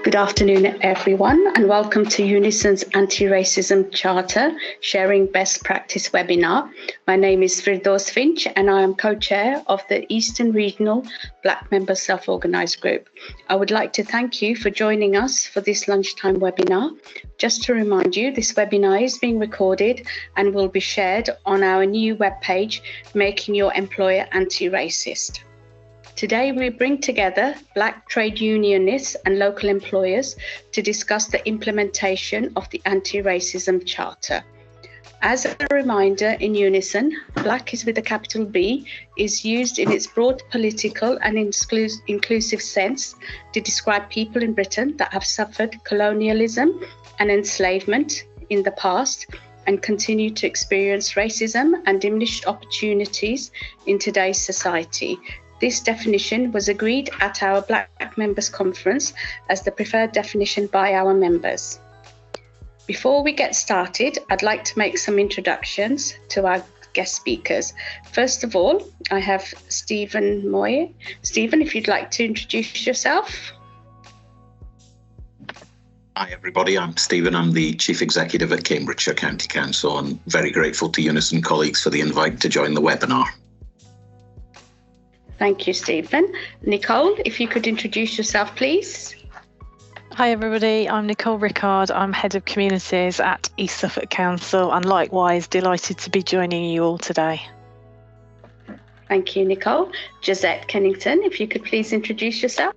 Good afternoon, everyone, and welcome to UNISON's Anti-Racism Charter Sharing Best Practice webinar. My name is Firdos Finch, and I am co-chair of the Eastern Regional Black Member Self-Organised Group. I would like to thank you for joining us for this lunchtime webinar. Just to remind you, this webinar is being recorded and will be shared on our new webpage, Making Your Employer Anti-Racist. Today, we bring together Black trade unionists and local employers to discuss the implementation of the Anti-Racism Charter. As a reminder, in Unison, Black is with a capital B is used in its broad political and inclusive sense to describe people in Britain that have suffered colonialism and enslavement in the past and continue to experience racism and diminished opportunities in today's society. This definition was agreed at our Black Members Conference as the preferred definition by our members. Before we get started, I'd like to make some introductions to our guest speakers. First of all, I have Stephen Moir. Stephen, if you'd like to introduce yourself. Hi everybody, I'm Stephen. I'm the Chief Executive at Cambridgeshire County Council and very grateful to Unison colleagues for the invite to join the webinar. Thank you, Stephen. Nicole, if you could introduce yourself, please. Hi everybody, I'm Nicole Rickard. I'm Head of Communities at East Suffolk Council and likewise delighted to be joining you all today. Thank you, Nicole. Josette Kennington, if you could please introduce yourself.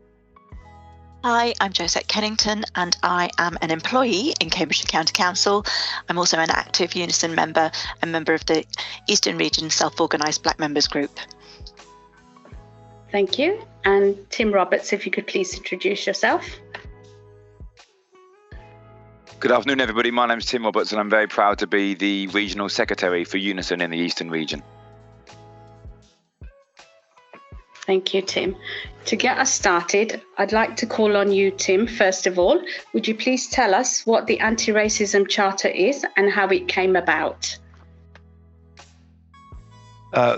Hi, I'm Josette Kennington and I am an employee in Cambridgeshire County Council. I'm also an active Unison member and member of the Eastern Region Self-Organised Black Members Group. Thank you. And Tim Roberts, if you could please introduce yourself. Good afternoon, everybody. My name is Tim Roberts, and I'm very proud to be the Regional Secretary for Unison in the Eastern Region. Thank you, Tim. To get us started, I'd like to call on you, Tim, first of all. Would you please tell us what the Anti-Racism Charter is and how it came about?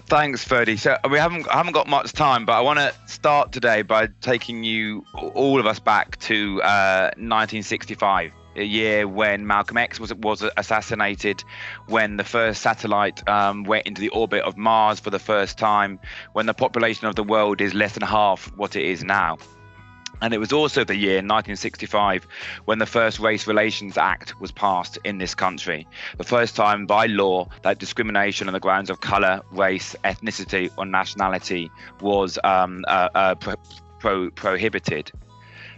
Thanks, Ferdy. So I haven't got much time, but I want to start today by taking you, all of us, back to 1965, a year when Malcolm X was assassinated, when the first satellite went into the orbit of Mars for the first time, when the population of the world is less than half what it is now. And it was also the year, 1965, when the first Race Relations Act was passed in this country. The first time by law that discrimination on the grounds of colour, race, ethnicity or nationality was prohibited.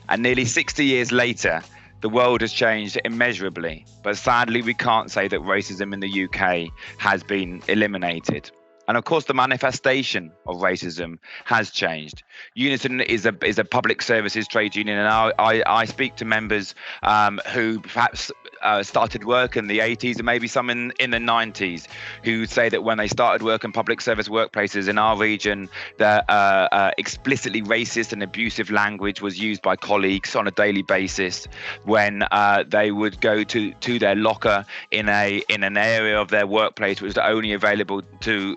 And nearly 60 years later, the world has changed immeasurably. But sadly, we can't say that racism in the UK has been eliminated. And of course, the manifestation of racism has changed. Unison is a public services trade union, and I speak to members who perhaps started work in the 80s and maybe some in the 90s, who say that when they started work in public service workplaces in our region, that explicitly racist and abusive language was used by colleagues on a daily basis. When they would go to their locker in an area of their workplace which was only available to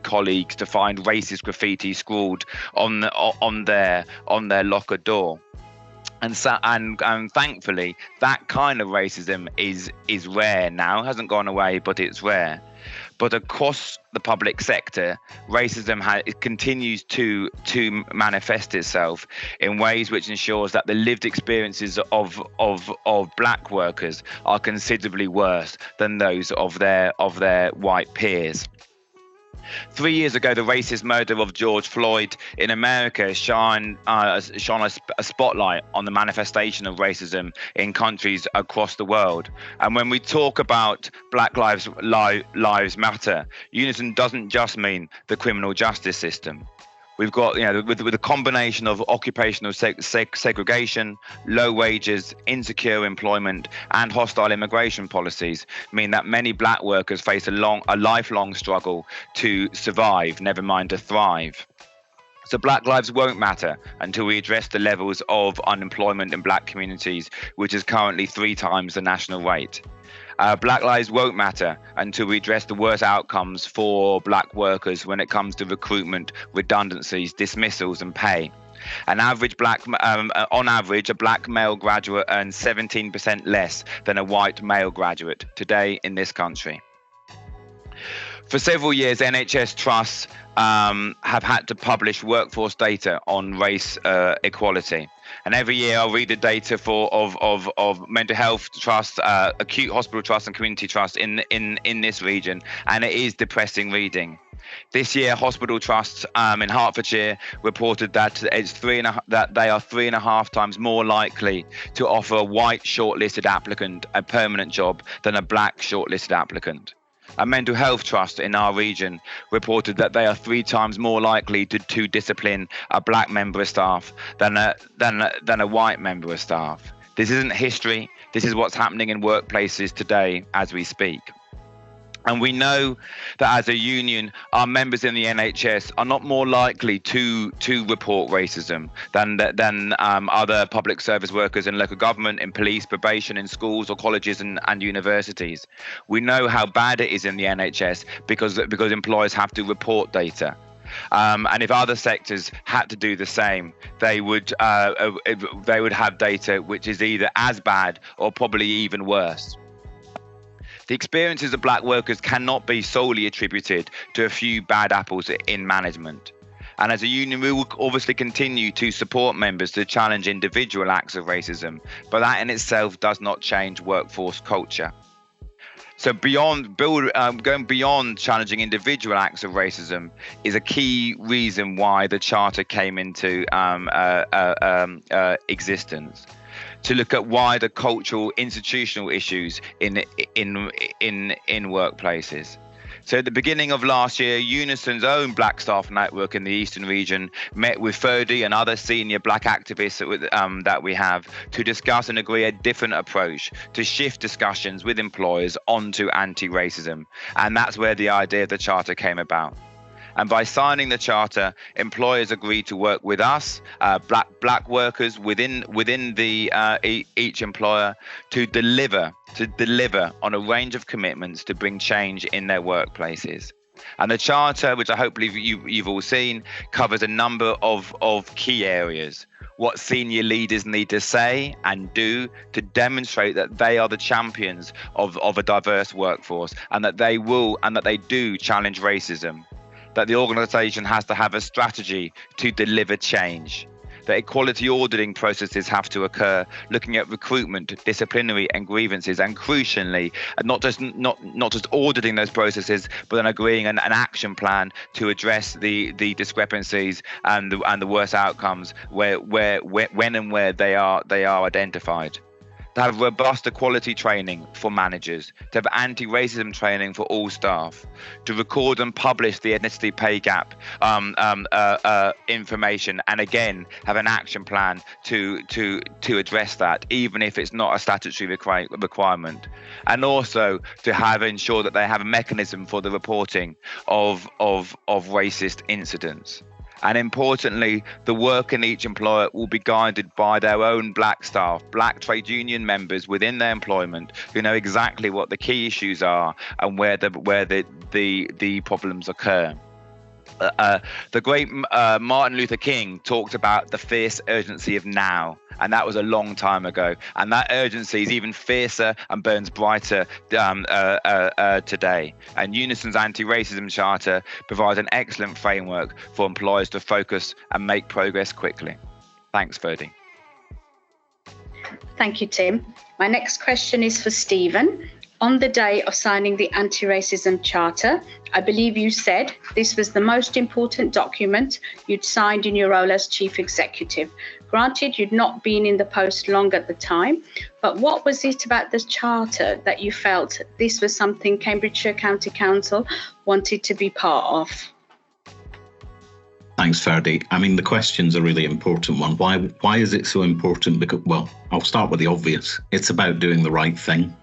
colleagues, to find racist graffiti scrawled on their locker door. And thankfully, that kind of racism is rare now. It hasn't gone away, but it's rare. But across the public sector, racism continues to manifest itself in ways which ensures that the lived experiences of black workers are considerably worse than those of their white peers. 3 years ago, the racist murder of George Floyd in America shone a spotlight on the manifestation of racism in countries across the world. And when we talk about Black Lives Matter, Unison doesn't just mean the criminal justice system. We've got, with a combination of occupational segregation, low wages, insecure employment, and hostile immigration policies mean that many black workers face a lifelong struggle to survive, never mind to thrive. So Black lives won't matter until we address the levels of unemployment in black communities, which is currently 3 times the national rate. Black lives won't matter until we address the worst outcomes for black workers when it comes to recruitment, redundancies, dismissals and pay. On average, a black male graduate earns 17% less than a white male graduate today in this country. For several years, NHS trusts have had to publish workforce data on race equality. And every year I'll read the data of mental health trusts, acute hospital trusts and community trusts in this region, and it is depressing reading. This year, hospital trusts in Hertfordshire reported that they are 3.5 times more likely to offer a white shortlisted applicant a permanent job than a black shortlisted applicant. A mental health trust in our region reported that they are 3 times more likely to discipline a black member of staff than a white member of staff. This isn't history. This is what's happening in workplaces today as we speak. And we know that as a union, our members in the NHS are not more likely to report racism than other public service workers in local government, in police, probation, in schools or colleges and universities. We know how bad it is in the NHS because employers have to report data. And if other sectors had to do the same, they would have data which is either as bad or probably even worse. The experiences of black workers cannot be solely attributed to a few bad apples in management. And as a union, we will obviously continue to support members to challenge individual acts of racism, but that in itself does not change workforce culture. So going beyond challenging individual acts of racism is a key reason why the Charter came into existence. To look at wider cultural, institutional issues in workplaces. So at the beginning of last year, UNISON's own Black Staff Network in the Eastern region met with Firdos and other senior black activists that we have to discuss and agree a different approach to shift discussions with employers onto anti-racism. And that's where the idea of the Charter came about. And by signing the Charter, employers agreed to work with us, black workers within each employer, to deliver on a range of commitments to bring change in their workplaces. And the Charter, which I hope you've all seen, covers a number of key areas. What senior leaders need to say and do to demonstrate that they are the champions of a diverse workforce, and that they do challenge racism. That the organisation has to have a strategy to deliver change. That equality auditing processes have to occur, looking at recruitment, disciplinary and grievances, and crucially, not just auditing those processes, but then agreeing an action plan to address the discrepancies and the worst outcomes when and where they are identified. To have robust equality training for managers, to have anti-racism training for all staff, to record and publish the ethnicity pay gap information, and again have an action plan to address that, even if it's not a statutory requirement, and also to ensure that they have a mechanism for the reporting of racist incidents. And importantly, the work in each employer will be guided by their own black staff, black trade union members within their employment who know exactly what the key issues are and where the problems occur. The great Martin Luther King talked about the fierce urgency of now, and that was a long time ago. And that urgency is even fiercer and burns brighter today. And UNISON's anti-racism charter provides an excellent framework for employers to focus and make progress quickly. Thanks, Ferdy. Thank you, Tim. My next question is for Stephen. On the day of signing the Anti-Racism Charter, I believe you said this was the most important document you'd signed in your role as Chief Executive. Granted, you'd not been in the post long at the time, but what was it about the Charter that you felt this was something Cambridgeshire County Council wanted to be part of? Thanks, Ferdy. I mean, the question's a really important one. Why is it so important? Because, well, I'll start with the obvious. It's about doing the right thing.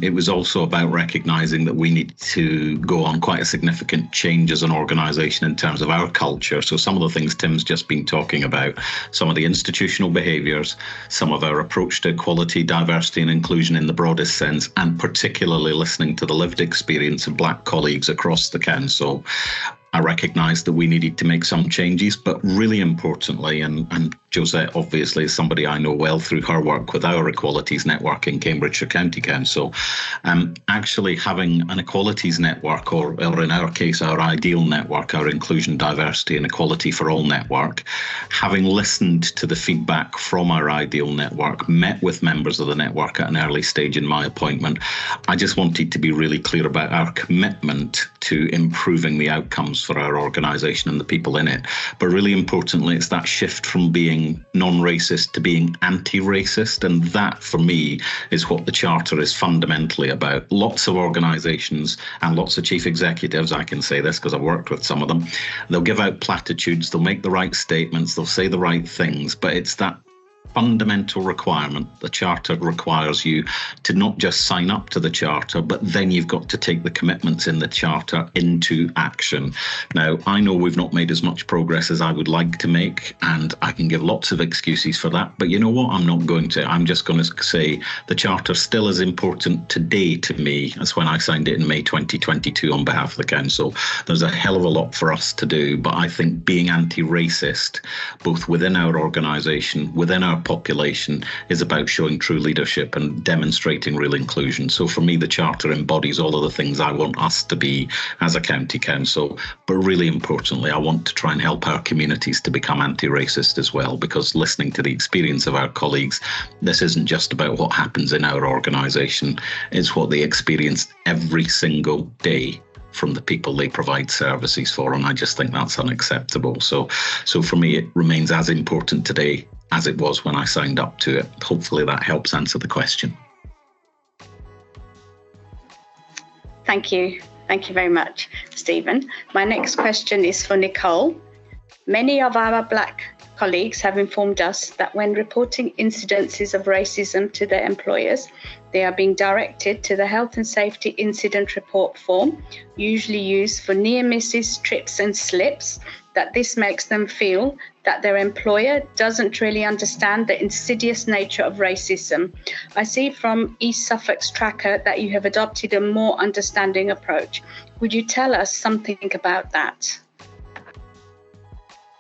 It was also about recognising that we need to go on quite a significant change as an organisation in terms of our culture. So some of the things Tim's just been talking about, some of the institutional behaviours, some of our approach to equality, diversity and inclusion in the broadest sense, and particularly listening to the lived experience of Black colleagues across the council. I recognised that we needed to make some changes, but really importantly, and Josette obviously is somebody I know well through her work with our equalities network in Cambridgeshire County Council, actually having an equalities network, or in our case, our ideal network, our inclusion, diversity and equality for all network, having listened to the feedback from our ideal network, met with members of the network at an early stage in my appointment, I just wanted to be really clear about our commitment to improving the outcomes for our organisation and the people in it. But really importantly, it's that shift from being non-racist to being anti-racist. And that, for me, is what the Charter is fundamentally about. Lots of organisations and lots of chief executives, I can say this because I've worked with some of them, they'll give out platitudes, they'll make the right statements, they'll say the right things, but it's that fundamental requirement. The Charter requires you to not just sign up to the Charter, but then you've got to take the commitments in the Charter into action. Now, I know we've not made as much progress as I would like to make, and I can give lots of excuses for that, but you know what? I'm not going to. I'm just going to say the Charter still as important today to me as when I signed it in May 2022 on behalf of the Council. There's a hell of a lot for us to do, but I think being anti-racist, both within our organisation, within our population, is about showing true leadership and demonstrating real inclusion. So for me, the Charter embodies all of the things I want us to be as a county council, but really importantly, I want to try and help our communities to become anti-racist as well, because listening to the experience of our colleagues, this isn't just about what happens in our organisation, it's what they experience every single day from the people they provide services for, and I just think that's unacceptable. So for me, it remains as important today as it was when I signed up to it. Hopefully that helps answer the question. Thank you. Thank you very much, Stephen. My next question is for Nicole. Many of our Black colleagues have informed us that when reporting incidences of racism to their employers, they are being directed to the Health and Safety Incident Report form, usually used for near misses, trips and slips, that this makes them feel that their employer doesn't really understand the insidious nature of racism. I see from East Suffolk's tracker that you have adopted a more understanding approach. Would you tell us something about that?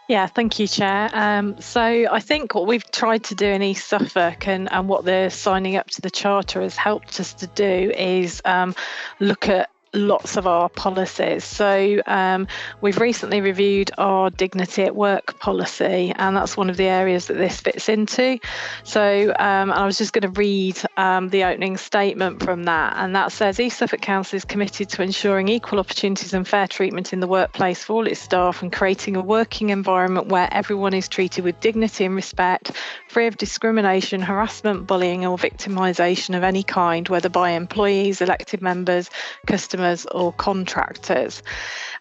Yeah, thank you, Chair. So I think what we've tried to do in East Suffolk and what the signing up to the Charter has helped us to do is look at lots of our policies. So we've recently reviewed our dignity at work policy, and that's one of the areas that this fits into. So I was just going to read the opening statement from that, and that says East Suffolk Council is committed to ensuring equal opportunities and fair treatment in the workplace for all its staff and creating a working environment where everyone is treated with dignity and respect, free of discrimination, harassment, bullying or victimisation of any kind, whether by employees, elected members, customers or contractors.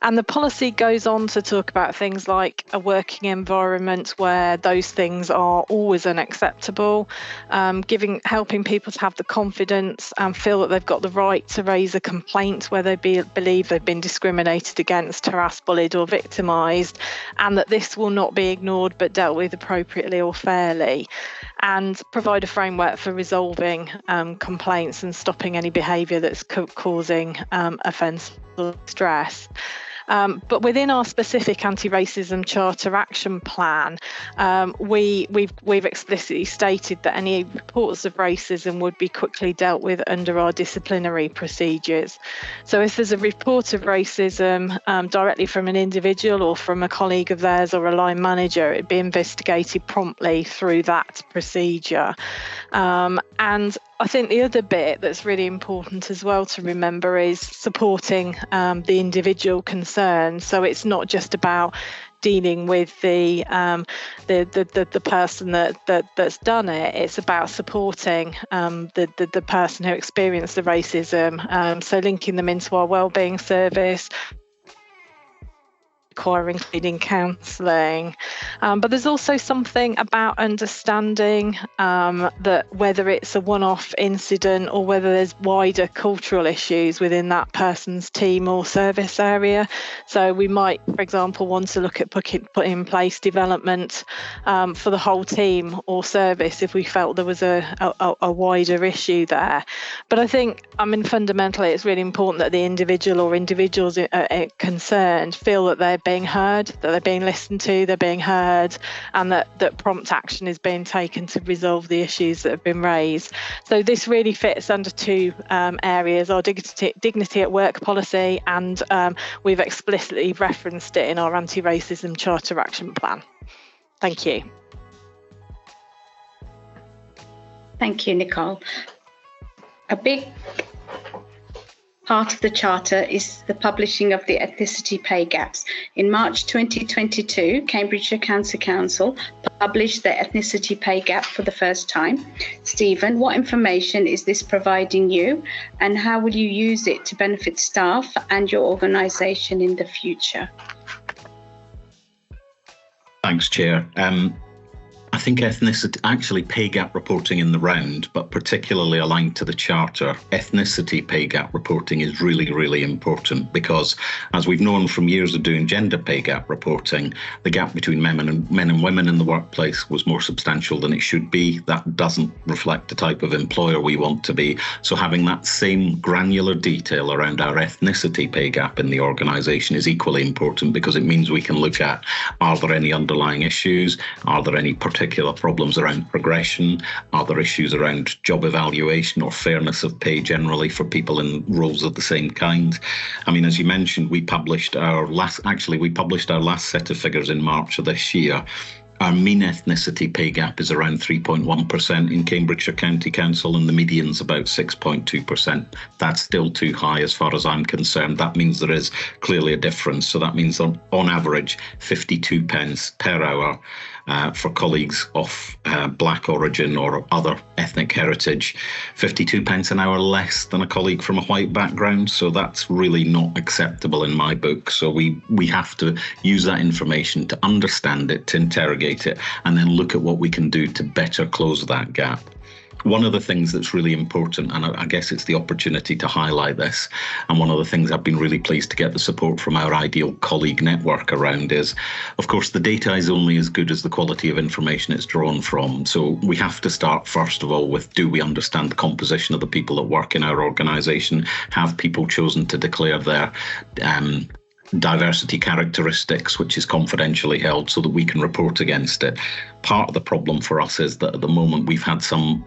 And the policy goes on to talk about things like a working environment where those things are always unacceptable, helping people to have the confidence and feel that they've got the right to raise a complaint where they believe they've been discriminated against, harassed, bullied or victimised, and that this will not be ignored but dealt with appropriately or fairly, and provide a framework for resolving complaints and stopping any behaviour that's causing offence or stress. But within our specific anti-racism Charter action plan, we've explicitly stated that any reports of racism would be quickly dealt with under our disciplinary procedures. So if there's a report of racism directly from an individual or from a colleague of theirs or a line manager, it'd be investigated promptly through that procedure. And I think the other bit that's really important as well to remember is supporting the individual concerned. So it's not just about dealing with the person that's done it. It's about supporting the person who experienced the racism. So linking them into our wellbeing service, require including counselling. But there's also something about understanding that whether it's a one-off incident or whether there's wider cultural issues within that person's team or service area. So we might, for example, want to look at putting in place development for the whole team or service if we felt there was a wider issue there. But I think, fundamentally, it's really important that the individual or individuals concerned feel that they're being heard, that they're being listened to, they're being heard, and that prompt action is being taken to resolve the issues that have been raised. So this really fits under two areas, our dignity at work policy, and we've explicitly referenced it in our anti-racism charter action plan. Thank you. Thank you, Nicole. A big part of the Charter is the publishing of the ethnicity pay gaps. In March 2022, Cambridgeshire County Council published the ethnicity pay gap for the first time. Stephen, what information is this providing you, and how will you use it to benefit staff and your organisation in the future? Thanks, Chair. I think actually pay gap reporting in the round, but particularly aligned to the Charter, ethnicity pay gap reporting is really, really important because, as we've known from years of doing gender pay gap reporting, the gap between men and women in the workplace was more substantial than it should be. That doesn't reflect the type of employer we want to be. So having that same granular detail around our ethnicity pay gap in the organisation is equally important, because it means we can look at, are there any underlying issues? Are there any particular problems around progression? Are there issues around job evaluation or fairness of pay generally for people in roles of the same kind? As you mentioned, we published our last set of figures in March of this year. Our mean ethnicity pay gap is around 3.1% in Cambridgeshire County Council, and the median's about 6.2%. That's still too high as far as I'm concerned. That means there is clearly a difference. So that means on average 52 pence per hour for colleagues of black origin or other ethnic heritage, 52 pence an hour less than a colleague from a white background. So that's really not acceptable in my book. So we have to use that information to understand it, to interrogate it, and then look at what we can do to better close that gap. One of the things that's really important, and I guess it's the opportunity to highlight this, and one of the things I've been really pleased to get the support from our ideal colleague network around is, of course, the data is only as good as the quality of information it's drawn from. So we have to start, first of all, with, do we understand the composition of the people that work in our organisation? Have people chosen to declare their diversity characteristics, which is confidentially held, so that we can report against it? Part of the problem for us is that at the moment we've had some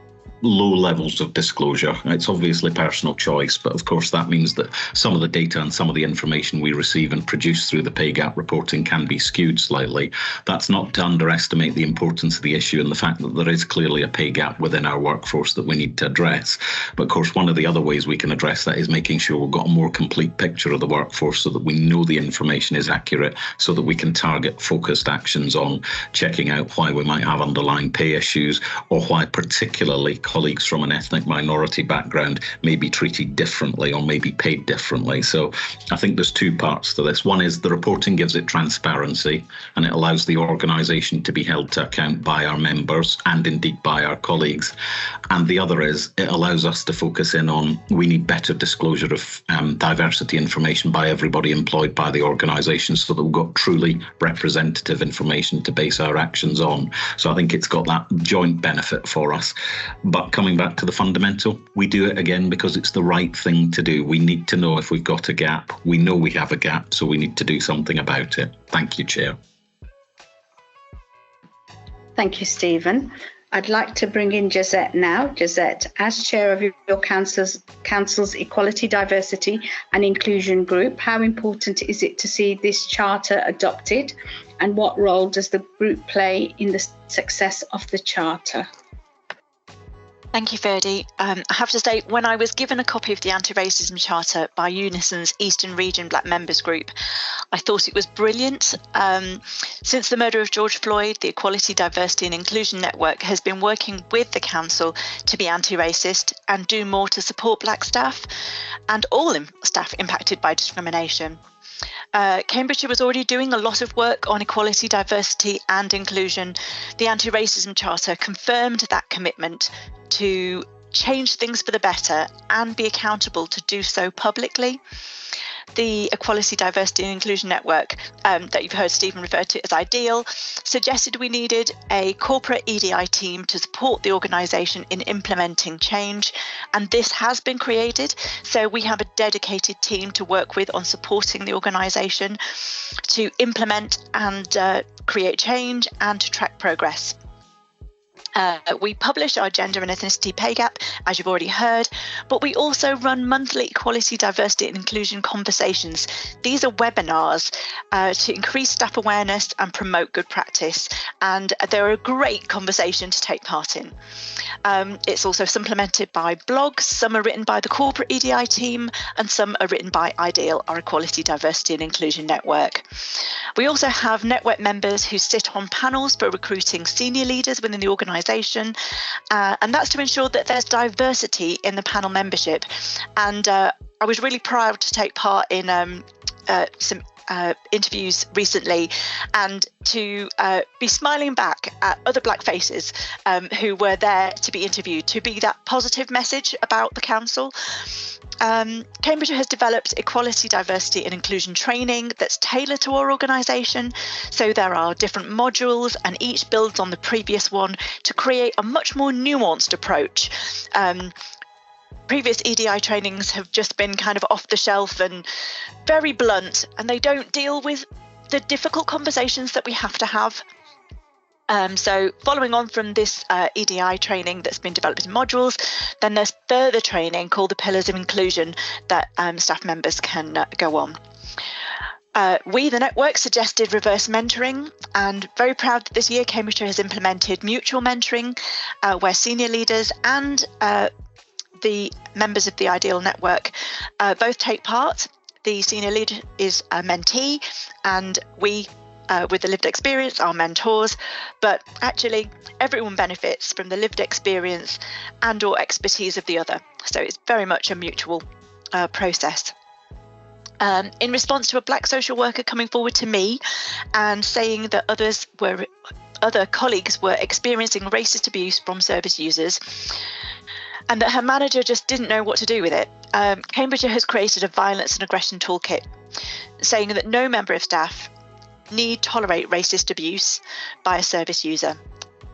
low levels of disclosure. It's obviously personal choice, but of course that means that some of the data and some of the information we receive and produce through the pay gap reporting can be skewed slightly. That's not to underestimate the importance of the issue and the fact that there is clearly a pay gap within our workforce that we need to address. But of course, one of the other ways we can address that is making sure we've got a more complete picture of the workforce so that we know the information is accurate, so that we can target focused actions on checking out why we might have underlying pay issues, or why particularly colleagues from an ethnic minority background may be treated differently or may be paid differently. So I think there's two parts to this. One is the reporting gives it transparency, and it allows the organisation to be held to account by our members and indeed by our colleagues. And the other is it allows us to focus in on, we need better disclosure of diversity information by everybody employed by the organisation, so that we've got truly representative information to base our actions on. So I think it's got that joint benefit for us. But coming back to the fundamental, we do it again because it's the right thing to do. We need to know if we've got a gap. We know we have a gap, so we need to do something about it. Thank you, Chair. Thank you, Stephen. I'd like to bring in Josette now. Josette, as chair of your council's Equality, Diversity and Inclusion Group, how important is it to see this charter adopted, and what role does the group play in the success of the charter? Thank you, Ferdy. I have to say, when I was given a copy of the Anti-Racism Charter by UNISON's Eastern Region Black Members Group, I thought it was brilliant. Since the murder of George Floyd, the Equality, Diversity and Inclusion Network has been working with the Council to be anti-racist and do more to support Black staff and all staff impacted by discrimination. Cambridgeshire was already doing a lot of work on equality, diversity and inclusion. The Anti-Racism Charter confirmed that commitment to change things for the better and be accountable to do so publicly. The Equality, Diversity and Inclusion Network that you've heard Stephen refer to as IDEAL suggested we needed a corporate EDI team to support the organisation in implementing change, and this has been created. So we have a dedicated team to work with on supporting the organisation to implement and create change and to track progress. We publish our gender and ethnicity pay gap, as you've already heard, but we also run monthly equality, diversity and inclusion conversations. These are webinars to increase staff awareness and promote good practice, and they're a great conversation to take part in. It's also supplemented by blogs. Some are written by the corporate EDI team and some are written by IDEAL, our Equality, Diversity and Inclusion Network. We also have network members who sit on panels for recruiting senior leaders within the organisation, and that's to ensure that there's diversity in the panel membership. And I was really proud to take part in some interviews recently and to be smiling back at other Black faces who were there to be interviewed, to be that positive message about the council. Cambridgeshire has developed equality, diversity and inclusion training that's tailored to our organisation. So there are different modules and each builds on the previous one to create a much more nuanced approach. Previous EDI trainings have just been kind of off the shelf and very blunt, and they don't deal with the difficult conversations that we have to have. So following on from this EDI training that's been developed in modules, then there's further training called the Pillars of Inclusion that staff members can go on. We, the network, suggested reverse mentoring, and very proud that this year Cambridgeshire has implemented mutual mentoring where senior leaders and the members of the IDEAL network both take part. The senior leader is a mentee and we with the lived experience are mentors, but actually everyone benefits from the lived experience and or expertise of the other. So it's very much a mutual process. In response to a Black social worker coming forward to me and saying that other colleagues were experiencing racist abuse from service users and that her manager just didn't know what to do with it, Cambridgeshire has created a violence and aggression toolkit saying that no member of staff need tolerate racist abuse by a service user.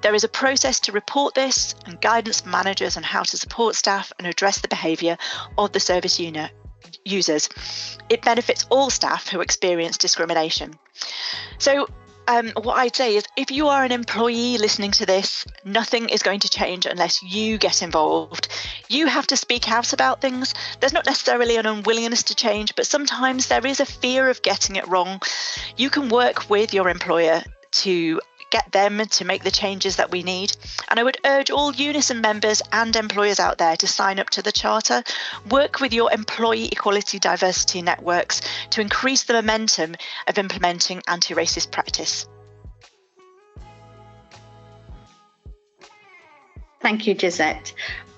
There is a process to report this and guidance for managers on how to support staff and address the behaviour of the service users. It benefits all staff who experience discrimination. So what I'd say is, if you are an employee listening to this, nothing is going to change unless you get involved. You have to speak out about things. There's not necessarily an unwillingness to change, but sometimes there is a fear of getting it wrong. You can work with your employer to get them to make the changes that we need. And I would urge all UNISON members and employers out there to sign up to the Charter. Work with your employee equality diversity networks to increase the momentum of implementing anti-racist practice. Thank you, Josette.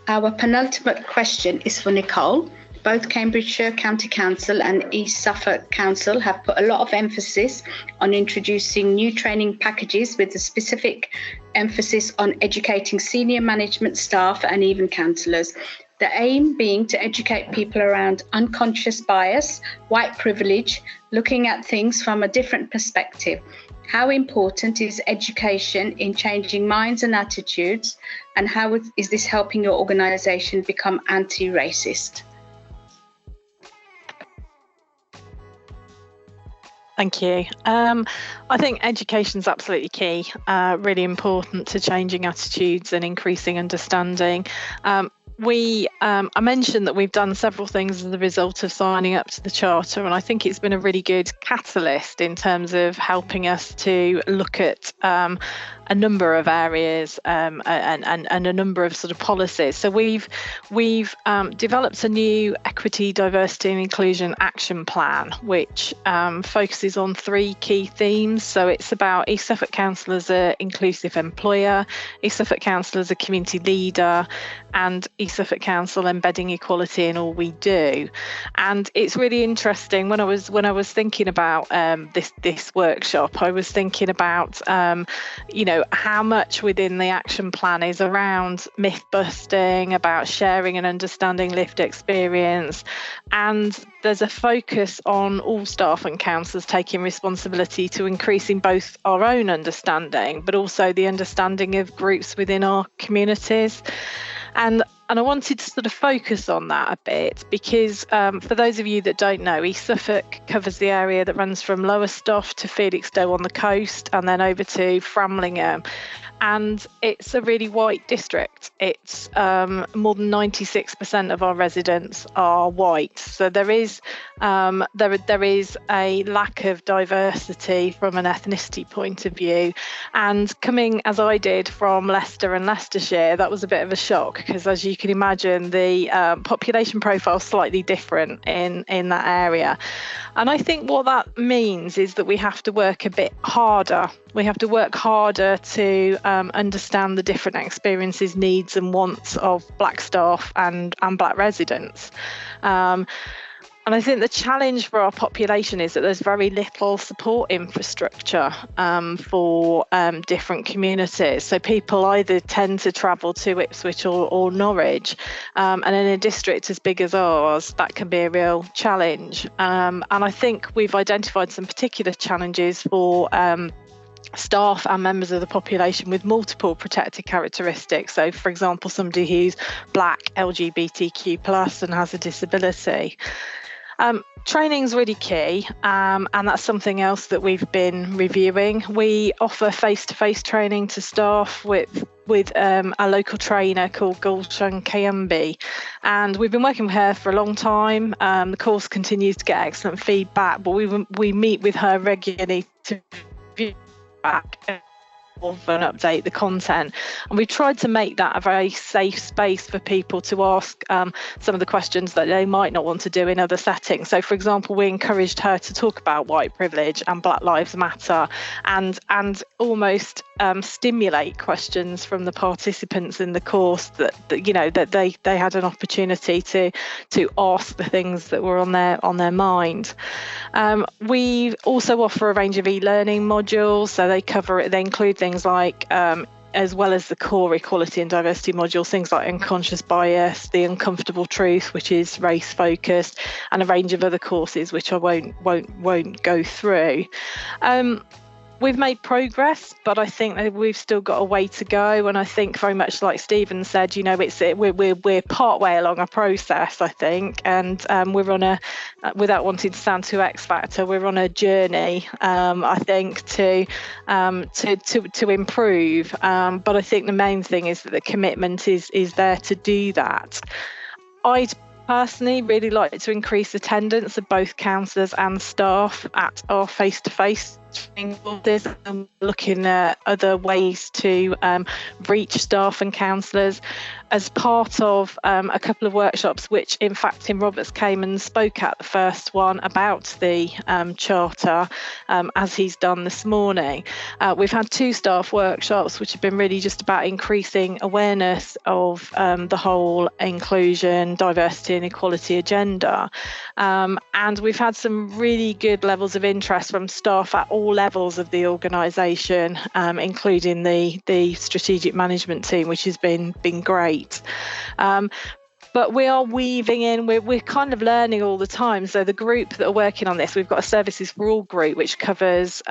Our penultimate question is for Nicole. Both Cambridgeshire County Council and East Suffolk Council have put a lot of emphasis on introducing new training packages with a specific emphasis on educating senior management staff and even councillors. The aim being to educate people around unconscious bias, white privilege, looking at things from a different perspective. How important is education in changing minds and attitudes, and how is this helping your organisation become anti-racist? Thank you. I think education is absolutely key, really important to changing attitudes and increasing understanding. I mentioned that we've done several things as a result of signing up to the Charter, and I think it's been a really good catalyst in terms of helping us to look at a number of areas and a number of sort of policies. So we've developed a new equity, diversity and inclusion action plan, which focuses on 3 key themes. So it's about East Suffolk Council as an inclusive employer, East Suffolk Council as a community leader, and East Suffolk Council embedding equality in all we do. And it's really interesting. When I was thinking about this workshop, I was thinking about how much within the action plan is around myth busting, about sharing and understanding lived experience, and there's a focus on all staff and councillors taking responsibility to increasing both our own understanding but also the understanding of groups within our communities. And I wanted to sort of focus on that a bit because for those of you that don't know, East Suffolk covers the area that runs from Lowestoft to Felixstowe on the coast and then over to Framlingham. And it's a really white district. It's more than 96% of our residents are white. So there is a lack of diversity from an ethnicity point of view. And coming as I did from Leicester and Leicestershire, that was a bit of a shock because, as you can imagine, the population profile is slightly different in that area. And I think what that means is that we have to work a bit harder. We have to work harder to understand the different experiences, needs and wants of Black staff and Black residents. And I think the challenge for our population is that there's very little support infrastructure for different communities. So people either tend to travel to Ipswich or Norwich, and in a district as big as ours, that can be a real challenge. And I think we've identified some particular challenges for staff and members of the population with multiple protected characteristics. So, for example, somebody who's Black, LGBTQ+, and has a disability. Training's really key, and that's something else that we've been reviewing. We offer face-to-face training to staff with a local trainer called Gulshan Kayambi, and we've been working with her for a long time. The course continues to get excellent feedback, but we meet with her regularly to review back and update the content, and we've tried to make that a very safe space for people to ask some of the questions that they might not want to do in other settings. So, for example, we encouraged her to talk about white privilege and Black Lives Matter, and almost stimulate questions from the participants in the course that they had an opportunity to ask the things that were on their mind. We also offer a range of e-learning modules, so they include things like as well as the core equality and diversity modules, things like unconscious bias, the uncomfortable truth, which is race focused, and a range of other courses which I won't go through. We've made progress, but I think that we've still got a way to go. And I think, very much like Stephen said, we're part way along a process, I think, and we're on without wanting to sound too X Factor, we're on a journey, I think, to improve. But I think the main thing is that the commitment is there to do that. I'd personally really like to increase attendance of both councillors and staff at our face-to-face training courses, and looking at other ways to reach staff and councillors as part of a couple of workshops, which in fact Tim Roberts came and spoke at the first one about the charter, as he's done this morning. We've had 2 staff workshops which have been really just about increasing awareness of the whole inclusion, diversity and equality agenda, and we've had some really good levels of interest from staff at all levels of the organisation, including the strategic management team, which has been great. But we are weaving in, we're kind of learning all the time. So the group that are working on this, we've got a Services for All group which covers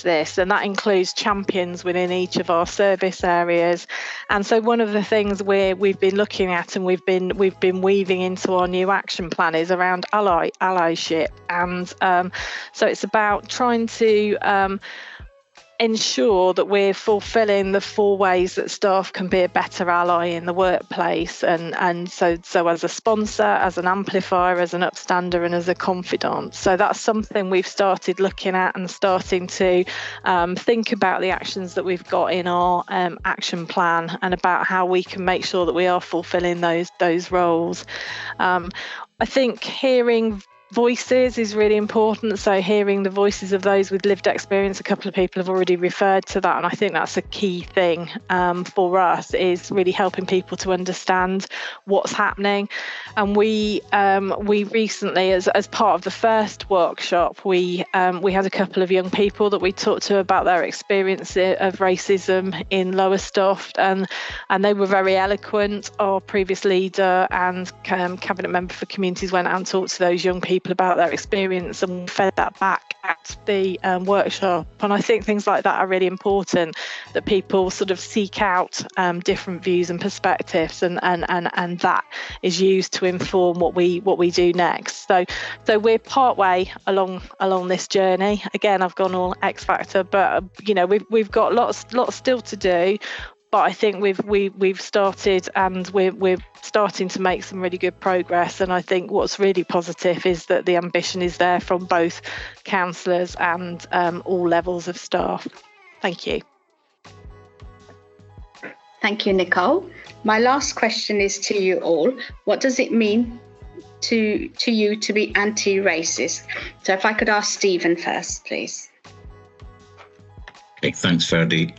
this, and that includes champions within each of our service areas. And so one of the things we've been looking at and we've been weaving into our new action plan is around allyship, and so it's about trying to ensure that we're fulfilling the 4 ways that staff can be a better ally in the workplace, and so as a sponsor, as an amplifier, as an upstander, and as a confidant. So that's something we've started looking at and starting to think about the actions that we've got in our action plan, and about how we can make sure that we are fulfilling those roles. I think hearing voices is really important. So hearing the voices of those with lived experience, a couple of people have already referred to that, and I think that's a key thing for us, is really helping people to understand what's happening. And we recently, as part of the first workshop, we had a couple of young people that we talked to about their experience of racism in Lowestoft, and they were very eloquent. Our previous leader and cabinet member for communities went out and talked to those young people about their experience and fed that back at the workshop. And I think things like that are really important, that people sort of seek out different views and perspectives, and that is used to inform what we do next. So we're part way along this journey. Again, I've gone all X Factor, but we've got lots still to do. But I think we've started, and we're starting to make some really good progress. And I think what's really positive is that the ambition is there from both councillors and all levels of staff. Thank you. Thank you, Nicole. My last question is to you all. What does it mean to you to be anti-racist? So if I could ask Stephen first, please. Okay, thanks, Ferdy.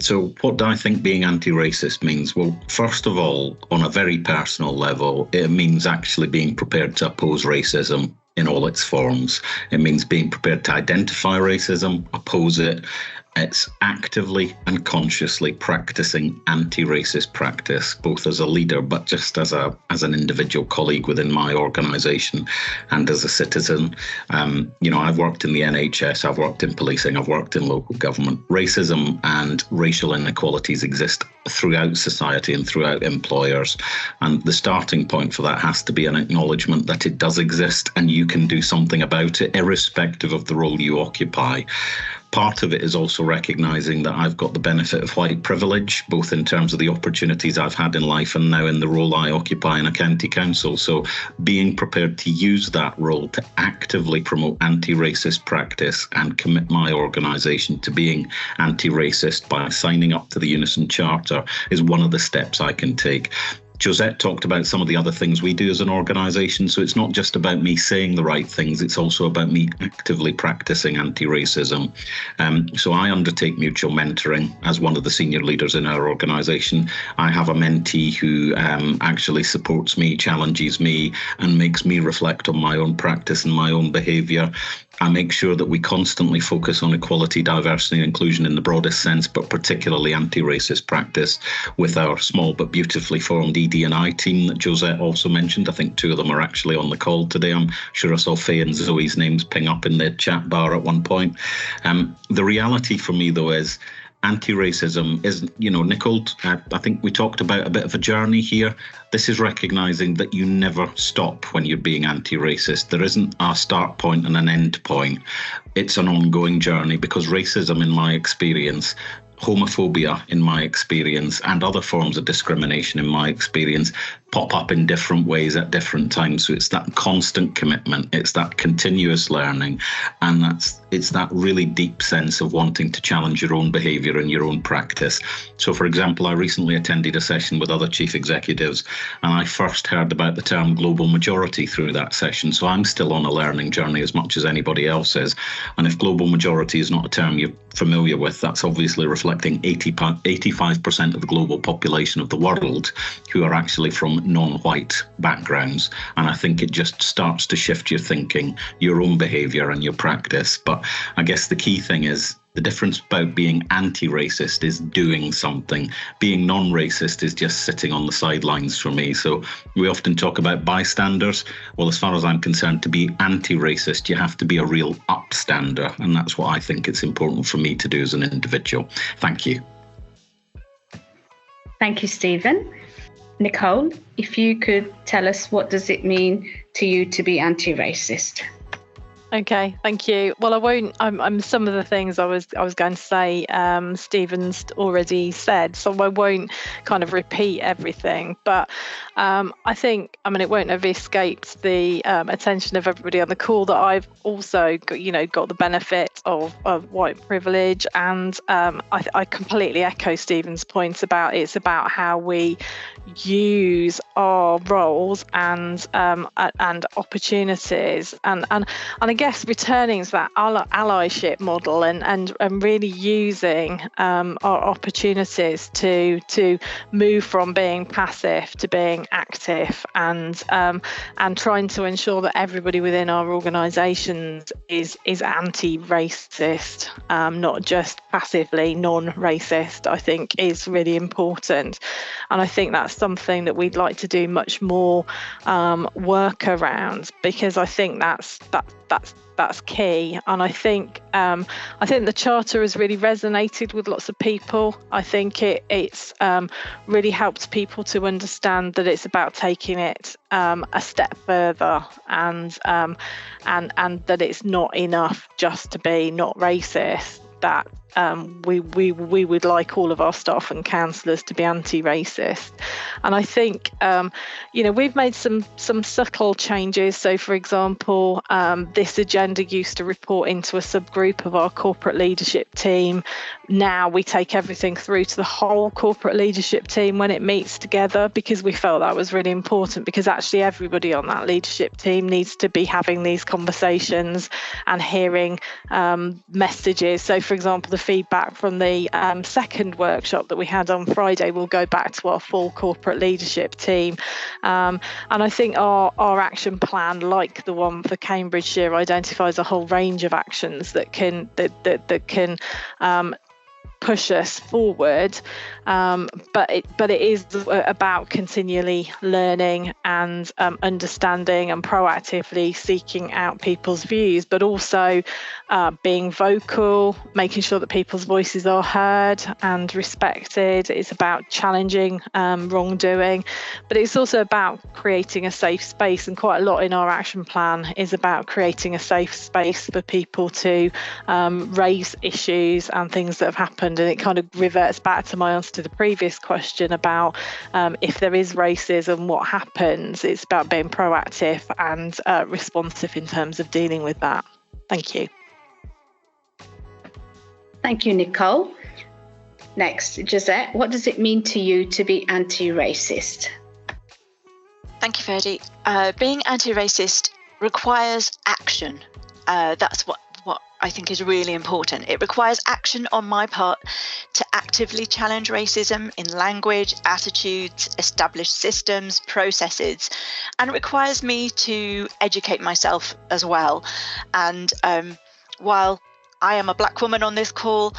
So what do I think being anti-racist means? Well, first of all, on a very personal level, it means actually being prepared to oppose racism in all its forms. It means being prepared to identify racism, oppose it. It's actively and consciously practicing anti-racist practice, both as a leader, but just as an individual colleague within my organisation and as a citizen. I've worked in the NHS, I've worked in policing, I've worked in local government. Racism and racial inequalities exist throughout society and throughout employers. And the starting point for that has to be an acknowledgement that it does exist and you can do something about it, irrespective of the role you occupy. Part of it is also recognising that I've got the benefit of white privilege, both in terms of the opportunities I've had in life and now in the role I occupy in a county council. So being prepared to use that role to actively promote anti-racist practice and commit my organisation to being anti-racist by signing up to the UNISON Charter is one of the steps I can take. Josette talked about some of the other things we do as an organisation. So it's not just about me saying the right things, it's also about me actively practicing anti-racism. So I undertake mutual mentoring as one of the senior leaders in our organisation. I have a mentee who actually supports me, challenges me, and makes me reflect on my own practice and my own behaviour. I make sure that we constantly focus on equality, diversity and inclusion in the broadest sense, but particularly anti-racist practice with our small but beautifully formed ED&I team that Josette also mentioned. I think 2 of them are actually on the call today. I'm sure I saw Faye and Zoe's names ping up in the chat bar at one point. The reality for me, though, is anti-racism is, Nicole, I think we talked about a bit of a journey here. This is recognising that you never stop when you're being anti-racist. There isn't a start point and an end point. It's an ongoing journey because racism, in my experience, homophobia, in my experience, and other forms of discrimination, in my experience, pop up in different ways at different times. So it's that constant commitment, it's that continuous learning, and it's that really deep sense of wanting to challenge your own behaviour and your own practice. So, for example, I recently attended a session with other chief executives, and I first heard about the term global majority through that session. So I'm still on a learning journey as much as anybody else is. And if global majority is not a term you're familiar with, that's obviously reflecting 85% of the global population of the world who are actually from non-white backgrounds. And I think it just starts to shift your thinking, your own behaviour and your practice. But I guess the key thing is the difference about being anti-racist is doing something. Being non-racist is just sitting on the sidelines for me. So we often talk about bystanders. Well, as far as I'm concerned, to be anti-racist, you have to be a real upstander. And that's what I think it's important for me to do as an individual. Thank you. Thank you, Stephen. Nicole, if you could tell us, what does it mean to you to be anti-racist? Okay, thank you. Well, I won't. I'm some of the things I was going to say. Stephen's already said, so I won't kind of repeat everything. But I think, it won't have escaped the attention of everybody on the call that I've also got the benefit of white privilege, and I completely echo Stephen's points about it's about how we use our roles and opportunities, and I guess returning to that allyship model and really using our opportunities to move from being passive to being active, and trying to ensure that everybody within our organisations is anti-racist, not just passively non-racist, I think is really important. And I think that's something that we'd like to do much more work around, because I think that's key. And I think the Charter has really resonated with lots of people. I think it's really helped people to understand that it's about taking it a step further, and that it's not enough just to be not racist, that we would like all of our staff and councillors to be anti-racist. And I think we've made some subtle changes. So, for example, this agenda used to report into a subgroup of our corporate leadership team. Now we take everything through to the whole corporate leadership team when it meets together, because we felt that was really important, because actually everybody on that leadership team needs to be having these conversations and hearing messages. So, for example, the feedback from the second workshop that we had on Friday will go back to our full corporate leadership team, and I think our action plan, like the one for Cambridgeshire, identifies a whole range of actions that can push us forward, but it is about continually learning and understanding and proactively seeking out people's views, but also being vocal, making sure that people's voices are heard and respected. It's about challenging wrongdoing, but it's also about creating a safe space, and quite a lot in our action plan is about creating a safe space for people to raise issues and things that have happened. And it kind of reverts back to my answer to the previous question about if there is racism, what happens. It's about being proactive and responsive in terms of dealing with that. Thank you. Thank you, Nicole. Next, Josette, what does it mean to you to be anti-racist? Thank you, Ferdy. Being anti-racist requires action. That's what I think is really important. It requires action on my part to actively challenge racism in language, attitudes, established systems, processes, and it requires me to educate myself as well. And while I am a Black woman on this call,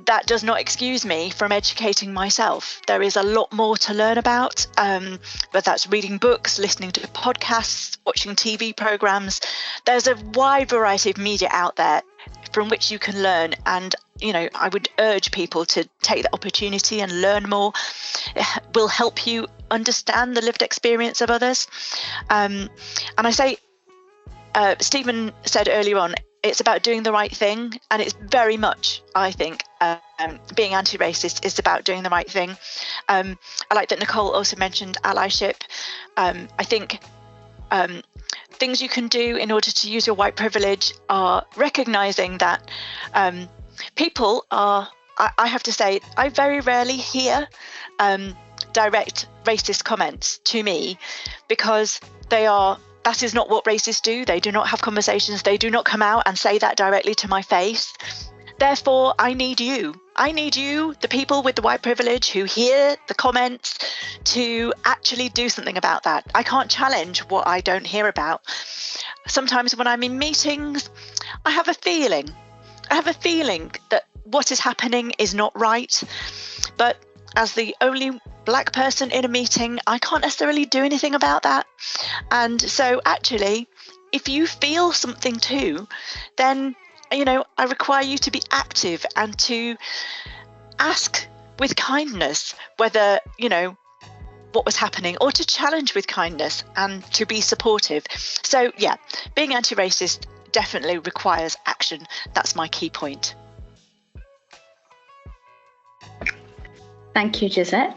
that does not excuse me from educating myself. There is a lot more to learn about, but that's reading books, listening to podcasts, watching TV programs. There's a wide variety of media out there from which you can learn. And, I would urge people to take the opportunity and learn more. It will help you understand the lived experience of others. And I say, Stephen said earlier on, it's about doing the right thing, and it's very much, I think, being anti-racist is about doing the right thing. I like that Nicole also mentioned allyship. I think things you can do in order to use your white privilege are recognising that people are, I have to say, I very rarely hear direct racist comments to me, because that is not what racists do. They do not have conversations. They do not come out and say that directly to my face. Therefore, I need you. I need you, the people with the white privilege who hear the comments, to actually do something about that. I can't challenge what I don't hear about. Sometimes when I'm in meetings, I have a feeling that what is happening is not right. But as the only Black person in a meeting, I can't necessarily do anything about that. And so actually, if you feel something too, then, I require you to be active and to ask with kindness whether, what was happening, or to challenge with kindness and to be supportive. So yeah, being anti-racist definitely requires action. That's my key point. Thank you, Josette.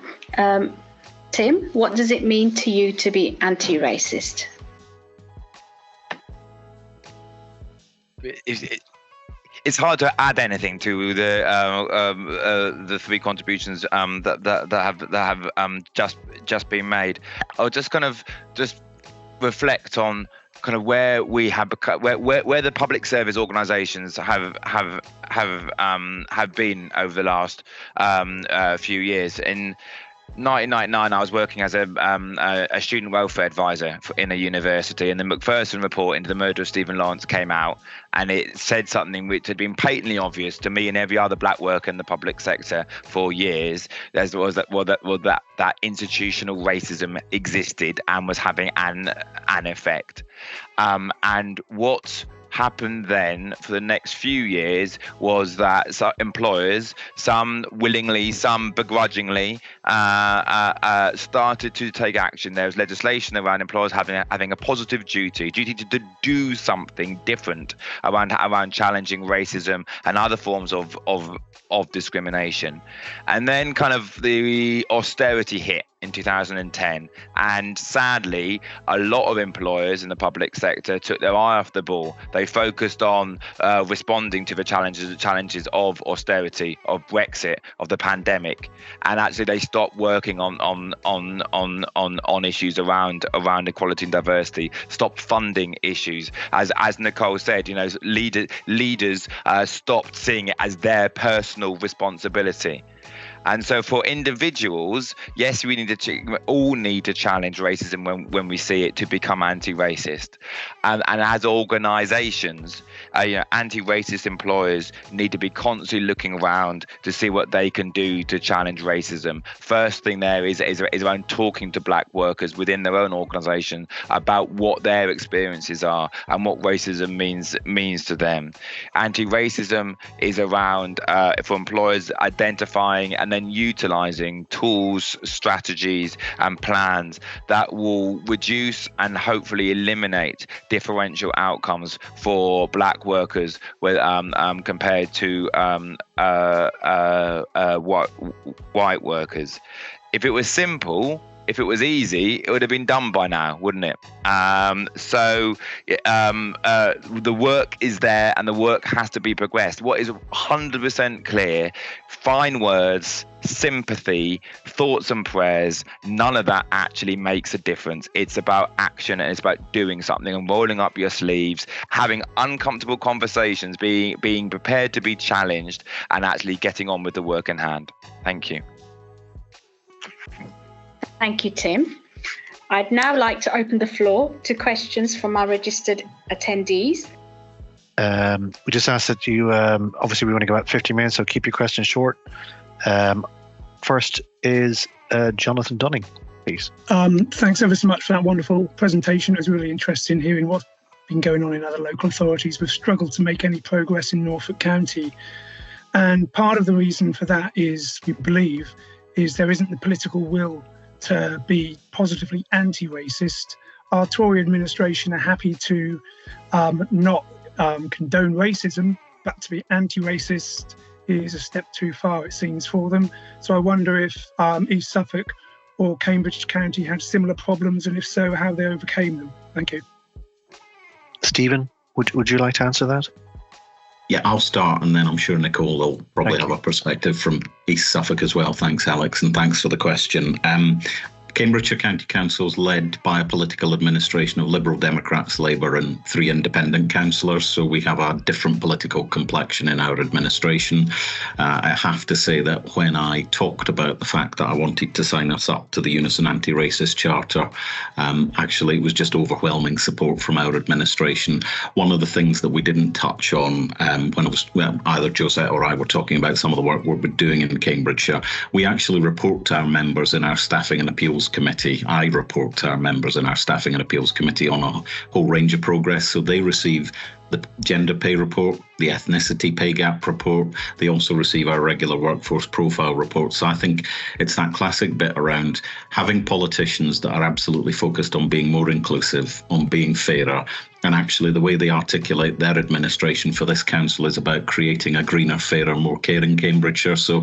Tim, what does it mean to you to be anti-racist? It's hard to add anything to the three contributions that have just been made. I'll just kind of reflect on kind of where we have become, where the public service organisations have been over the last few years. In 1999, I was working as a student welfare advisor in a university, and the Macpherson report into the murder of Stephen Lawrence came out, and it said something which had been patently obvious to me and every other black worker in the public sector for years. That institutional racism existed and was having an effect. And what happened then for the next few years was that employers, some willingly, some begrudgingly, started to take action. There was legislation around employers having a positive duty to do something different around challenging racism and other forms of discrimination. And then kind of the austerity hit in 2010, and sadly a lot of employers in the public sector took their eye off the ball. They focused on responding to the challenges of austerity, of Brexit, of the pandemic, and actually they stopped working on issues around equality and diversity, stopped funding issues. As Nicole said, leaders stopped seeing it as their personal responsibility. And so for individuals, yes, we all need to challenge racism when we see it to become anti-racist. And as organisations, anti-racist employers need to be constantly looking around to see what they can do to challenge racism. First thing there is around talking to black workers within their own organisation about what their experiences are and what racism means to them. Anti-racism is around for employers identifying and then utilising tools, strategies and plans that will reduce and hopefully eliminate differential outcomes for black workers compared to white workers. If it was simple, if it was easy, it would have been done by now, wouldn't it? So the work is there and the work has to be progressed. What is 100% clear, fine words, sympathy, thoughts and prayers, none of that actually makes a difference. It's about action and it's about doing something and rolling up your sleeves, having uncomfortable conversations, being prepared to be challenged and actually getting on with the work in hand. Thank you. Thank you, Tim. I'd now like to open the floor to questions from our registered attendees. We just ask that you, obviously we only go about 15 minutes, so keep your questions short. First is Jonathan Dunning, please. Thanks ever so much for that wonderful presentation. It was really interesting hearing what's been going on in other local authorities. We've struggled to make any progress in Norfolk County. And part of the reason for that is, we believe, is there isn't the political will to be positively anti-racist. Our Tory administration are happy to not condone racism, but to be anti-racist is a step too far, it seems, for them. So I wonder if East Suffolk or Cambridgeshire County had similar problems, and if so, how they overcame them. Thank you. Stephen, would you like to answer that? Yeah, I'll start, and then I'm sure Nicole will probably have a perspective from East Suffolk as well. Thanks, Alex, and thanks for the question. Cambridgeshire County Council is led by a political administration of Liberal Democrats, Labour and 3 independent councillors, so we have a different political complexion in our administration. I have to say that when I talked about the fact that I wanted to sign us up to the UNISON Anti-Racist Charter, actually it was just overwhelming support from our administration. One of the things that we didn't touch on when either Josette or I were talking about some of the work we're doing in Cambridgeshire, we actually report to our members in our Staffing and Appeals Committee. I report to our members in our Staffing and Appeals Committee on a whole range of progress, so they receive the gender pay report, the ethnicity pay gap report. They also receive our regular workforce profile report. So I think it's that classic bit around having politicians that are absolutely focused on being more inclusive, on being fairer. And actually, the way they articulate their administration for this council is about creating a greener, fairer, more caring Cambridgeshire. So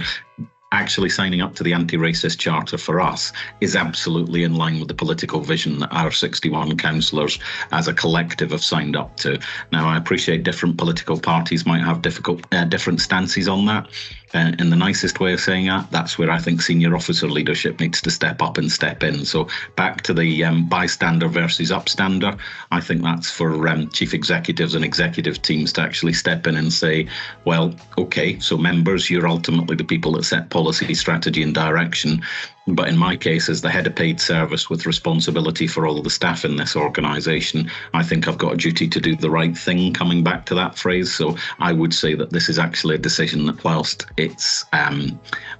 actually signing up to the anti-racist charter for us is absolutely in line with the political vision that our 61 councillors as a collective have signed up to. Now, I appreciate different political parties might have different stances on that. In the nicest way of saying that, that's where I think senior officer leadership needs to step up and step in. So back to the bystander versus upstander, I think that's for chief executives and executive teams to actually step in and say, well, okay, so members, you're ultimately the people that set policy, strategy and direction. But in my case, as the head of paid service with responsibility for all of the staff in this organisation, I think I've got a duty to do the right thing, coming back to that phrase. So I would say that this is actually a decision that, whilst it's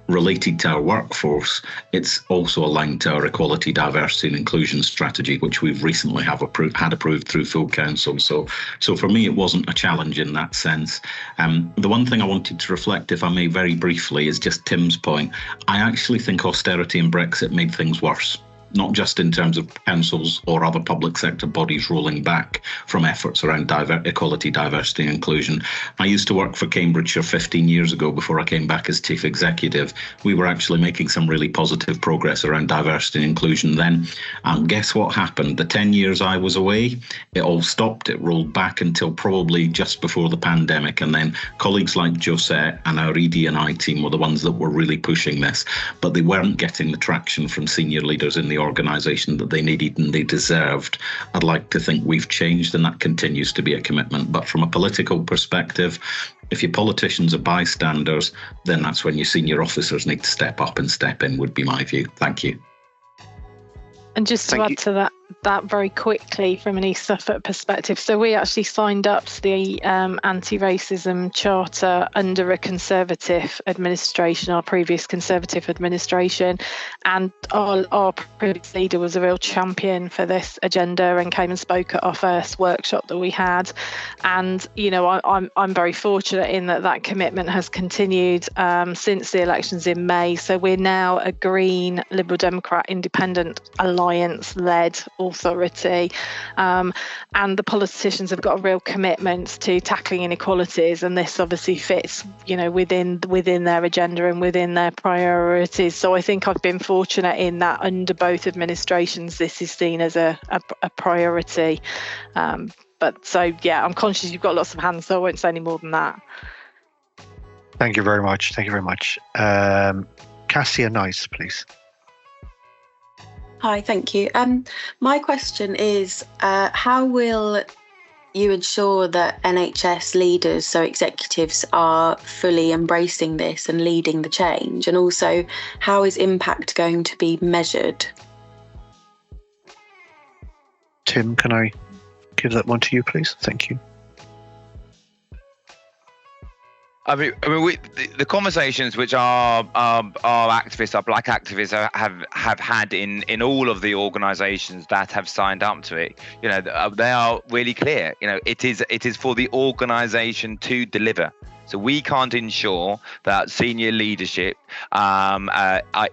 related to our workforce, it's also aligned to our equality, diversity and inclusion strategy, which we've recently had approved through full council. So for me, it wasn't a challenge in that sense. The one thing I wanted to reflect, if I may, very briefly, is just Tim's point. I actually think austerity and Brexit made things worse, not just in terms of councils or other public sector bodies rolling back from efforts around equality, diversity and inclusion. I used to work for Cambridgeshire 15 years ago before I came back as chief executive. We were actually making some really positive progress around diversity and inclusion then. Guess what happened? The 10 years I was away, it all stopped. It rolled back until probably just before the pandemic. And then colleagues like Josette and our ED&I team were the ones that were really pushing this, but they weren't getting the traction from senior leaders in the organisation that they needed and they deserved. I'd like to think we've changed, and that continues to be a commitment. But from a political perspective, if your politicians are bystanders, then that's when your senior officers need to step up and step in, would be my view. Thank you. And just to add to that very quickly from an East Suffolk perspective, so we actually signed up to the anti-racism charter under a Conservative administration, our previous Conservative administration, and our previous leader was a real champion for this agenda and came and spoke at our first workshop that we had. And you know, I'm very fortunate in that commitment has continued since the elections in May. So we're now a Green, Liberal Democrat, Independent Alliance-led authority, and the politicians have got a real commitment to tackling inequalities, and this obviously fits, you know, within their agenda and within their priorities. So I think I've been fortunate in that under both administrations this is seen as a priority. But so yeah, I'm conscious you've got lots of hands, so I won't say any more than that. Thank you very much. Cassia Nice, please. Hi, thank you. My question is, how will you ensure that NHS leaders, so executives, are fully embracing this and leading the change? And also, how is impact going to be measured? Tim, can I give that one to you, please? Thank you. I mean, the conversations which our activists, our black activists, have had in all of the organisations that have signed up to it, you know, they are really clear. You know, it is for the organisation to deliver. So we can't ensure that senior leadership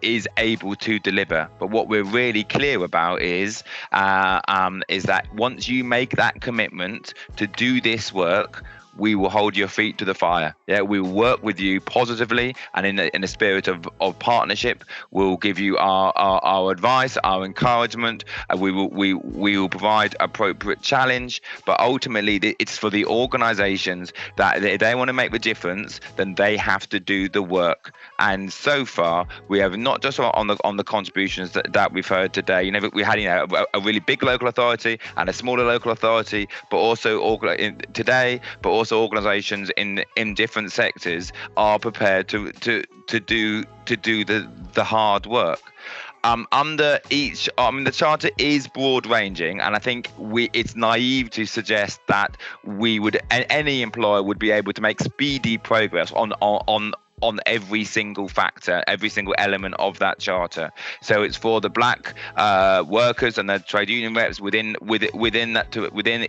is able to deliver. But what we're really clear about is that once you make that commitment to do this work, we will hold your feet to the fire. Yeah, we will work with you positively and in a spirit of partnership. We'll give you our advice, our encouragement. We will provide appropriate challenge. But ultimately, it's for the organisations that if they want to make the difference, then they have to do the work. And so far, we have not just on the contributions that we've heard today. You know, we had a really big local authority and a smaller local authority, but also today, but also organisations in different sectors are prepared to do the hard work. Under each, the charter is broad ranging, and I think it's naive to suggest that any employer would be able to make speedy progress on on every single factor, every single element of that charter. So it's for the black workers and the trade union reps within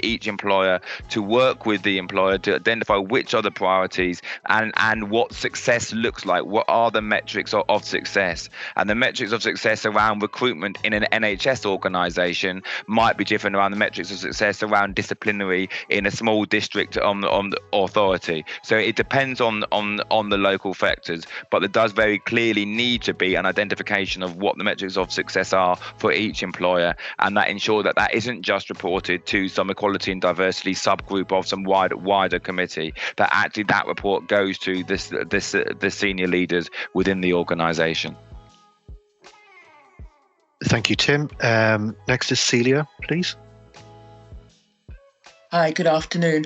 each employer to work with the employer to identify which are the priorities and what success looks like. What are the metrics of success? And the metrics of success around recruitment in an NHS organisation might be different around the metrics of success around disciplinary in a small district on the authority. So it depends on the local factors, but there does very clearly need to be an identification of what the metrics of success are for each employer, and that ensure that isn't just reported to some equality and diversity subgroup of some wider committee, that actually that report goes to the senior leaders within the organisation. Thank you, Tim. Next is Celia, please. Hi, good afternoon.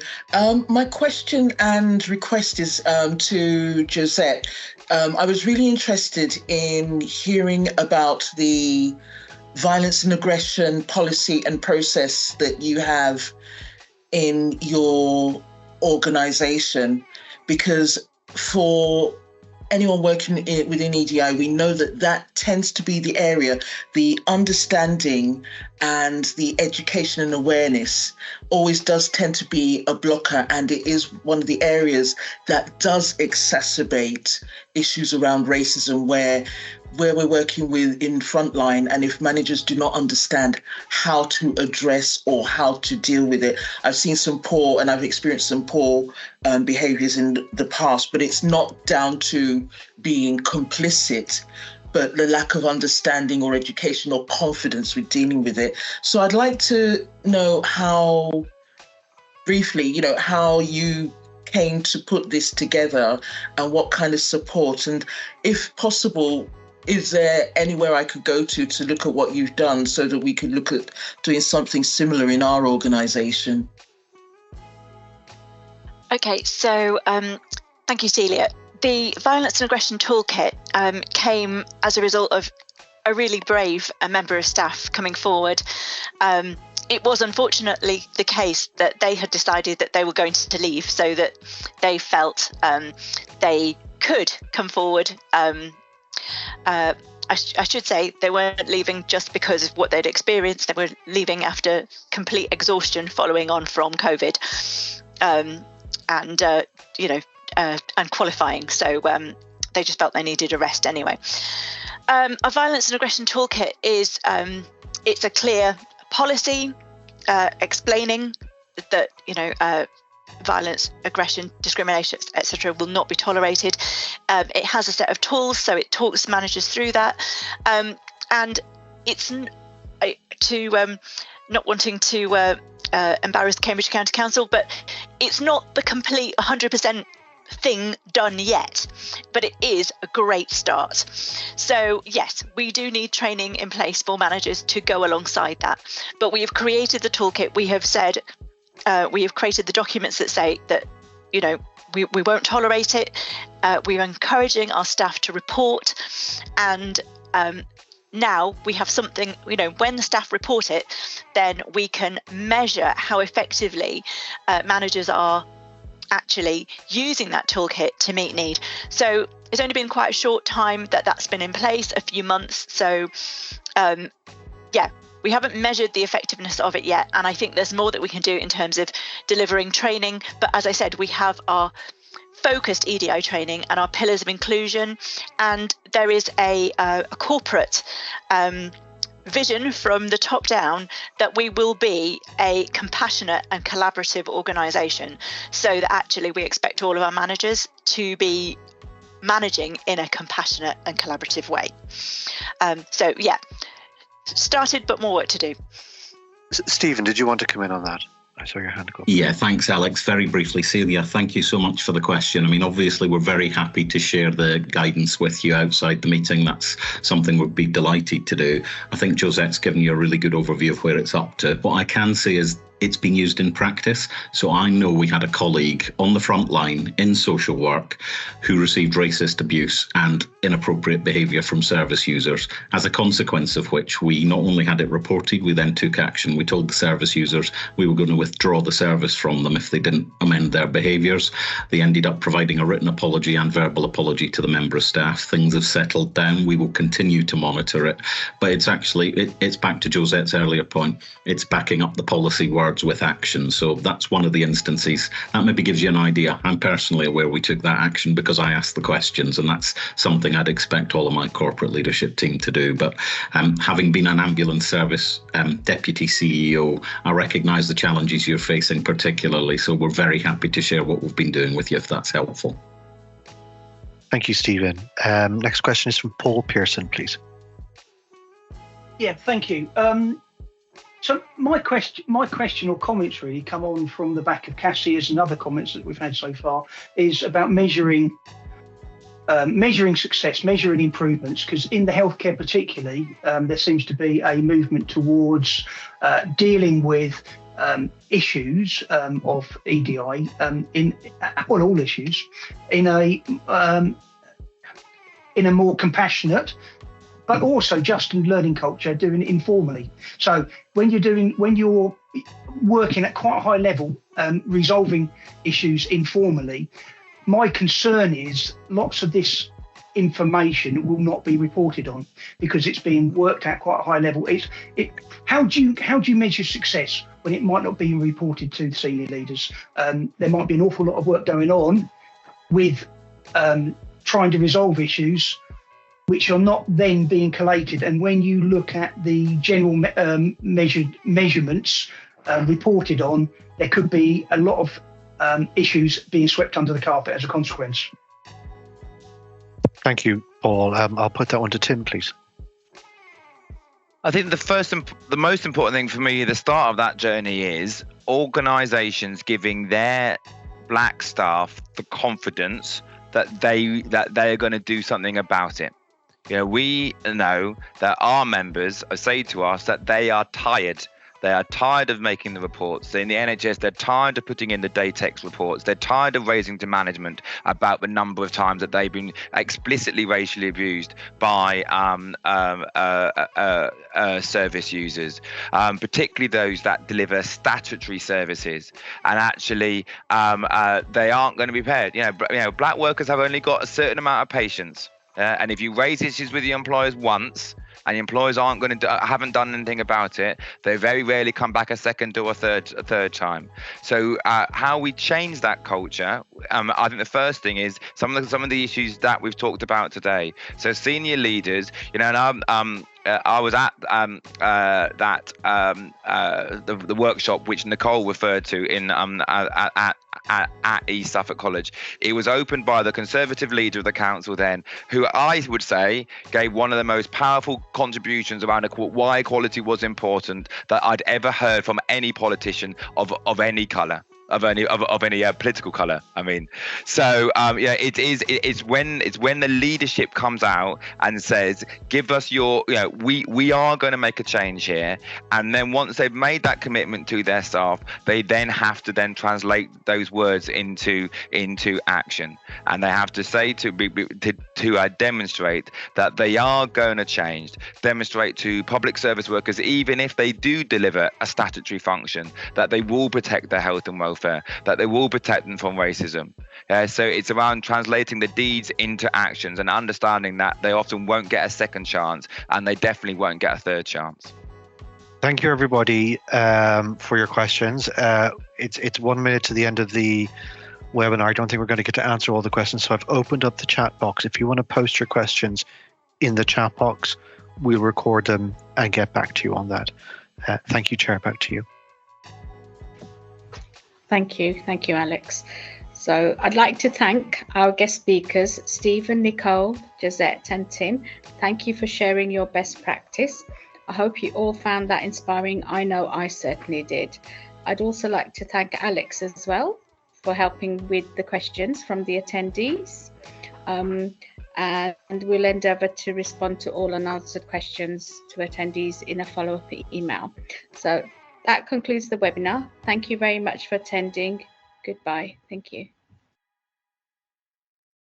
My question and request is to Josette. I was really interested in hearing about the violence and aggression policy and process that you have in your organisation, because for anyone working within EDI, we know that tends to be the area, the understanding and the education and awareness always does tend to be a blocker, and it is one of the areas that does exacerbate issues around racism where we're working with in frontline, and if managers do not understand how to address or how to deal with it. I've seen some poor, and I've experienced some poor behaviours in the past, but it's not down to being complicit, but the lack of understanding or education or confidence with dealing with it. So I'd like to know how, briefly, how you came to put this together and what kind of support, and if possible, is there anywhere I could go to look at what you've done so that we could look at doing something similar in our organisation? Okay, so thank you, Celia. The Violence and Aggression Toolkit came as a result of a really brave member of staff coming forward. It was unfortunately the case that they had decided that they were going to leave, so that they felt they could come forward. I should say they weren't leaving just because of what they'd experienced. They were leaving after complete exhaustion following on from COVID, and qualifying. So they just felt they needed a rest anyway. A Violence and Aggression Toolkit is it's a clear policy explaining that violence, aggression, discrimination, etc. will not be tolerated. It has a set of tools, so it talks managers through that. And it's not wanting to embarrass the Cambridgeshire County Council, but it's not the complete 100% thing done yet, but it is a great start. So yes, we do need training in place for managers to go alongside that, but we have created the toolkit. We have said we have created the documents that say that we won't tolerate it. We're encouraging our staff to report, and now we have something, when the staff report it, then we can measure how effectively managers are actually using that toolkit to meet need. So it's only been quite a short time that's been in place, a few months. So we haven't measured the effectiveness of it yet. And I think there's more that we can do in terms of delivering training. But as I said, we have our focused EDI training and our pillars of inclusion. And there is a corporate vision from the top down that we will be a compassionate and collaborative organisation, so that actually we expect all of our managers to be managing in a compassionate and collaborative way. Started, but more work to do. Stephen, did you want to come in on that? I saw your hand go up. Yeah, thanks, Alex. Very briefly, Celia, thank you so much for the question. I mean, obviously, we're very happy to share the guidance with you outside the meeting. That's something we'd be delighted to do. I think Josette's given you a really good overview of where it's up to. What I can say is it's been used in practice. So I know we had a colleague on the front line in social work who received racist abuse and inappropriate behaviour from service users, as a consequence of which we not only had it reported, we then took action. We told the service users we were going to withdraw the service from them if they didn't amend their behaviours. They ended up providing a written apology and verbal apology to the member of staff. Things have settled down. We will continue to monitor it. But it's actually, it's back to Josette's earlier point. It's backing up the policy words with action. So that's one of the instances. That maybe gives you an idea. I'm personally aware we took that action because I asked the questions, and that's something I'd expect all of my corporate leadership team to do. But having been an ambulance service deputy CEO, I recognise the challenges you're facing particularly. So we're very happy to share what we've been doing with you if that's helpful. Thank you, Stephen. Next question is from Paul Pearson, please. Yeah, thank you. So my question or comments really come on from the back of Cassie's and other comments that we've had so far, is about measuring success, measuring improvements, because in the healthcare particularly, there seems to be a movement towards dealing with issues of EDI all issues in a more compassionate, but also just in learning culture, doing it informally. So when you're working at quite a high level, resolving issues informally, my concern is lots of this information will not be reported on because it's being worked at quite a high level. How do you measure success when it might not be reported to senior leaders? There might be an awful lot of work going on with trying to resolve issues which are not then being collated. And when you look at the general measurements reported on, there could be a lot of issues being swept under the carpet as a consequence. Thank you, Paul. I'll put that one to Tim, please. I think the most important thing for me, the start of that journey, is organisations giving their black staff the confidence that they are going to do something about it. You know, we know that our members say to us that they are tired. They are tired of making the reports. In the NHS, they're tired of putting in the Datex reports. They're tired of raising to management about the number of times that they've been explicitly racially abused by service users, particularly those that deliver statutory services. And actually, they aren't going to be paid. You know, black workers have only got a certain amount of patience. And if you raise issues with the employers once, and the employers haven't done anything about it, they very rarely come back a second or a third time. So how we change that culture, I think the first thing is some of the issues that we've talked about today. So senior leaders, you know, and I was at the workshop which Nicole referred to in at East Suffolk College. It was opened by the Conservative leader of the council then, who I would say gave one of the most powerful contributions around why equality was important that I'd ever heard from any politician of any colour. Of any political colour, I mean. So it's when the leadership comes out and says, give us your, you know, we are going to make a change here, and then once they've made that commitment to their staff, they then have to then translate those words into action, and they have to say to demonstrate that they are going to change, demonstrate to public service workers, even if they do deliver a statutory function, that they will protect their health and welfare, that they will protect them from racism. So it's around translating the deeds into actions and understanding that they often won't get a second chance, and they definitely won't get a third chance. Thank you, everybody, for your questions. It's 1 minute to the end of the webinar. I don't think we're going to get to answer all the questions, so I've opened up the chat box. If you want to post your questions in the chat box, we'll record them and get back to you on that. Thank you, Chair. Back to you. Thank you, Alex. So I'd like to thank our guest speakers, Stephen, Nicole, Josette and Tim. Thank you for sharing your best practice. I hope you all found that inspiring. I know I certainly did. I'd also like to thank Alex as well for helping with the questions from the attendees. And we'll endeavour to respond to all unanswered questions to attendees in a follow-up email. So That concludes the webinar. Thank you very much for attending. Goodbye. Thank you.